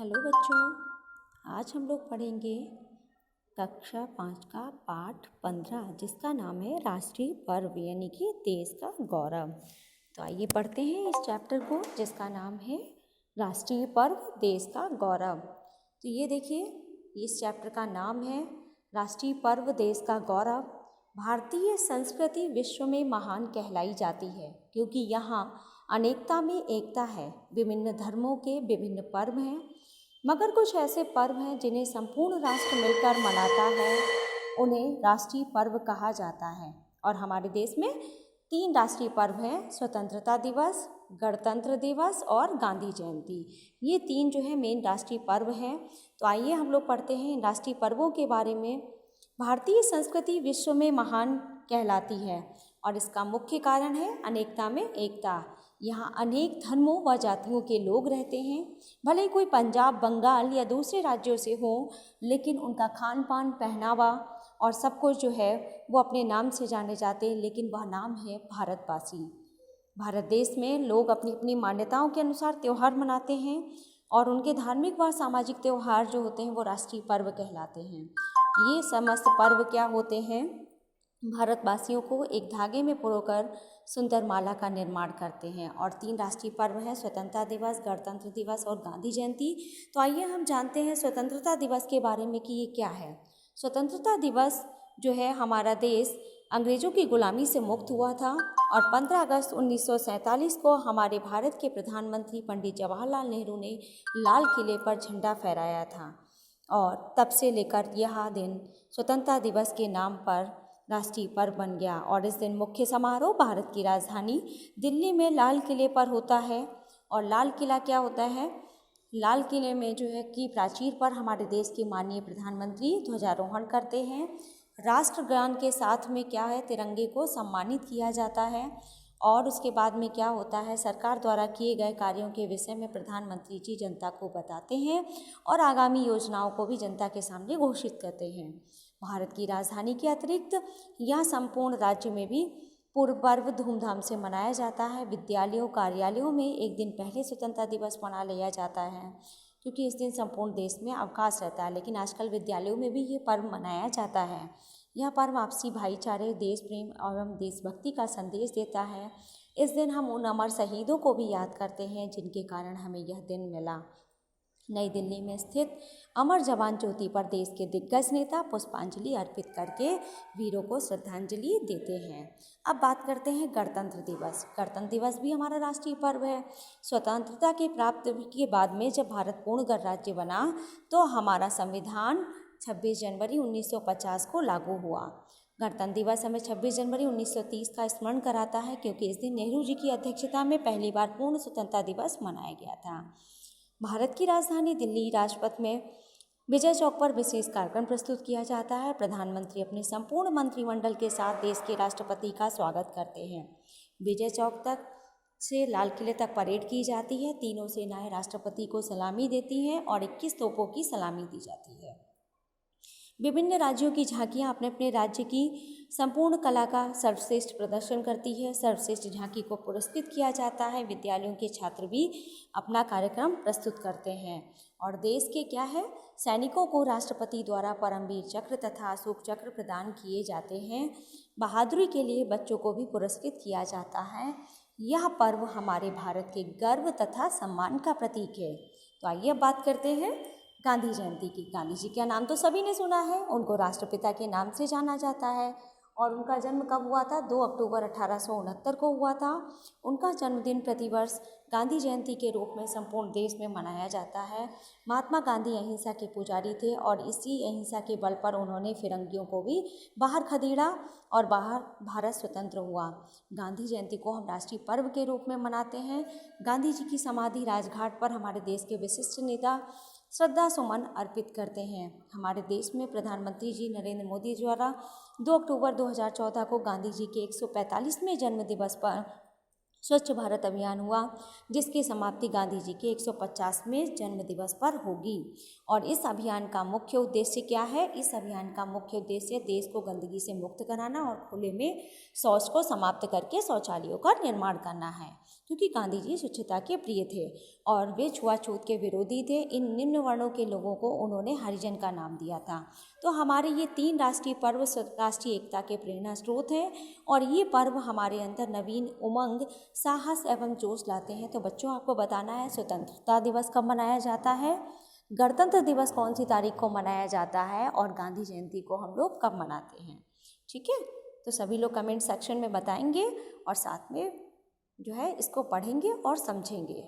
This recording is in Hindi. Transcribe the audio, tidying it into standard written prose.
हेलो बच्चों, आज हम लोग पढ़ेंगे कक्षा 5 का पाठ 15 जिसका नाम है राष्ट्रीय पर्व यानी कि देश का गौरव। तो आइए पढ़ते हैं इस चैप्टर को जिसका नाम है राष्ट्रीय पर्व देश का गौरव। तो ये देखिए, इस चैप्टर का नाम है राष्ट्रीय पर्व देश का गौरव। भारतीय संस्कृति विश्व में महान कहलाई जाती है क्योंकि यहाँ अनेकता में एकता है। विभिन्न धर्मों के विभिन्न पर्व हैं, मगर कुछ ऐसे पर्व हैं जिन्हें संपूर्ण राष्ट्र मिलकर मनाता है, उन्हें राष्ट्रीय पर्व कहा जाता है। और हमारे देश में 3 राष्ट्रीय पर्व हैं, स्वतंत्रता दिवस, गणतंत्र दिवस और गांधी जयंती। ये 3 जो है मेन राष्ट्रीय पर्व हैं। तो आइए हम लोग पढ़ते हैं इन राष्ट्रीय पर्वों के बारे में। भारतीय संस्कृति विश्व में महान कहलाती है और इसका मुख्य कारण है अनेकता में एकता। यहाँ अनेक धर्मों व जातियों के लोग रहते हैं। भले ही कोई पंजाब, बंगाल या दूसरे राज्यों से हो, लेकिन उनका खान पान, पहनावा और सब कुछ जो है वो अपने नाम से जाने जाते हैं, लेकिन वह नाम है भारतवासी। भारत देश में लोग अपनी अपनी मान्यताओं के अनुसार त्यौहार मनाते हैं और उनके धार्मिक व सामाजिक त्यौहार जो होते हैं वो राष्ट्रीय पर्व कहलाते हैं। ये समस्त पर्व क्या होते हैं? भारतवासियों को एक धागे में पिरोकर सुंदर माला का निर्माण करते हैं। और 3 राष्ट्रीय पर्व हैं, स्वतंत्रता दिवस, गणतंत्र दिवस और गांधी जयंती। तो आइए हम जानते हैं स्वतंत्रता दिवस के बारे में कि ये क्या है। स्वतंत्रता दिवस जो है, हमारा देश अंग्रेज़ों की गुलामी से मुक्त हुआ था और 15 अगस्त 1947 को हमारे भारत के प्रधानमंत्री पंडित जवाहरलाल नेहरू ने लाल किले पर झंडा फहराया था और तब से लेकर यह दिन स्वतंत्रता दिवस के नाम पर राष्ट्रीय पर्व बन गया। और इस दिन मुख्य समारोह भारत की राजधानी दिल्ली में लाल किले पर होता है। और लाल किला क्या होता है? लाल किले में जो है कि प्राचीर पर हमारे देश के माननीय प्रधानमंत्री ध्वजारोहण करते हैं। राष्ट्रगान के साथ में क्या है, तिरंगे को सम्मानित किया जाता है। और उसके बाद में क्या होता है, सरकार द्वारा किए गए कार्यों के विषय में प्रधानमंत्री जी जनता को बताते हैं और आगामी योजनाओं को भी जनता के सामने घोषित करते हैं। भारत की राजधानी के अतिरिक्त यह संपूर्ण राज्य में भी पूर्व पर्व धूमधाम से मनाया जाता है। विद्यालयों, कार्यालयों में एक दिन पहले स्वतंत्रता दिवस मना लिया जाता है क्योंकि इस दिन संपूर्ण देश में अवकाश रहता है, लेकिन आजकल विद्यालयों में भी ये पर्व मनाया जाता है। यह पर्व आपसी भाईचारे, देश प्रेम एवं देशभक्ति का संदेश देता है। इस दिन हम उन अमर शहीदों को भी याद करते हैं जिनके कारण हमें यह दिन मिला। नई दिल्ली में स्थित अमर जवान ज्योति पर देश के दिग्गज नेता पुष्पांजलि अर्पित करके वीरों को श्रद्धांजलि देते हैं। अब बात करते हैं गणतंत्र दिवस। गणतंत्र दिवस भी हमारा राष्ट्रीय पर्व है। स्वतंत्रता के प्राप्ति के बाद में जब भारत पूर्ण गणराज्य बना तो हमारा संविधान 26 जनवरी 1950 को लागू हुआ। गणतंत्र दिवस हमें 26 जनवरी 1930 का स्मरण कराता है क्योंकि इस दिन नेहरू जी की अध्यक्षता में पहली बार पूर्ण स्वतंत्रता दिवस मनाया गया था। भारत की राजधानी दिल्ली राजपथ में विजय चौक पर विशेष कार्यक्रम प्रस्तुत किया जाता है। प्रधानमंत्री अपने संपूर्ण मंत्रिमंडल के साथ देश के राष्ट्रपति का स्वागत करते हैं। विजय चौक तक से लाल किले तक परेड की जाती है। तीनों सेनाएं राष्ट्रपति को सलामी देती हैं और 21 तोपों की सलामी दी जाती है। विभिन्न राज्यों की झांकियां अपने अपने राज्य की संपूर्ण कला का सर्वश्रेष्ठ प्रदर्शन करती है। सर्वश्रेष्ठ झांकी को पुरस्कृत किया जाता है। विद्यालयों के छात्र भी अपना कार्यक्रम प्रस्तुत करते हैं। और देश के क्या है, सैनिकों को राष्ट्रपति द्वारा परमवीर चक्र तथा अशोक चक्र प्रदान किए जाते हैं। बहादुरी के लिए बच्चों को भी पुरस्कृत किया जाता है। यह पर्व हमारे भारत के गर्व तथा सम्मान का प्रतीक है। तो आइए अब बात करते हैं गांधी जयंती की। गांधी जी का नाम तो सभी ने सुना है, उनको राष्ट्रपिता के नाम से जाना जाता है। और उनका जन्म कब हुआ था? 2 अक्टूबर 1869 को हुआ था। उनका जन्मदिन प्रतिवर्ष गांधी जयंती के रूप में संपूर्ण देश में मनाया जाता है। महात्मा गांधी अहिंसा के पुजारी थे और इसी अहिंसा के बल पर उन्होंने फिरंगियों को भी बाहर खदेड़ा और बाहर भारत स्वतंत्र हुआ। गांधी जयंती को हम राष्ट्रीय पर्व के रूप में मनाते हैं। गांधी जी की समाधि राजघाट पर हमारे देश के विशिष्ट नेता श्रद्धा सुमन अर्पित करते हैं। हमारे देश में प्रधानमंत्री जी नरेंद्र मोदी द्वारा 2 अक्टूबर 2014 को गांधी जी के 145वें जन्म दिवस पर स्वच्छ भारत अभियान हुआ, जिसकी समाप्ति गांधी जी के 150वें जन्म दिवस पर होगी। और इस अभियान का मुख्य उद्देश्य क्या है? इस अभियान का मुख्य उद्देश्य देश को गंदगी से मुक्त कराना और खुले में शौच को समाप्त करके शौचालयों का निर्माण करना है, क्योंकि गांधी जी स्वच्छता के प्रिय थे और वे छुआछूत के विरोधी थे। इन निम्न वर्णों के लोगों को उन्होंने हरिजन का नाम दिया था। तो हमारे ये 3 राष्ट्रीय पर्व राष्ट्रीय एकता के प्रेरणा स्रोत हैं और ये पर्व हमारे अंदर नवीन उमंग, साहस एवं जोश लाते हैं। तो बच्चों, आपको बताना है स्वतंत्रता दिवस कब मनाया जाता है, गणतंत्र दिवस कौन सी तारीख को मनाया जाता है और गांधी जयंती को हम लोग कब मनाते हैं। ठीक है, तो सभी लोग कमेंट सेक्शन में बताएंगे और साथ में जो है इसको पढ़ेंगे और समझेंगे।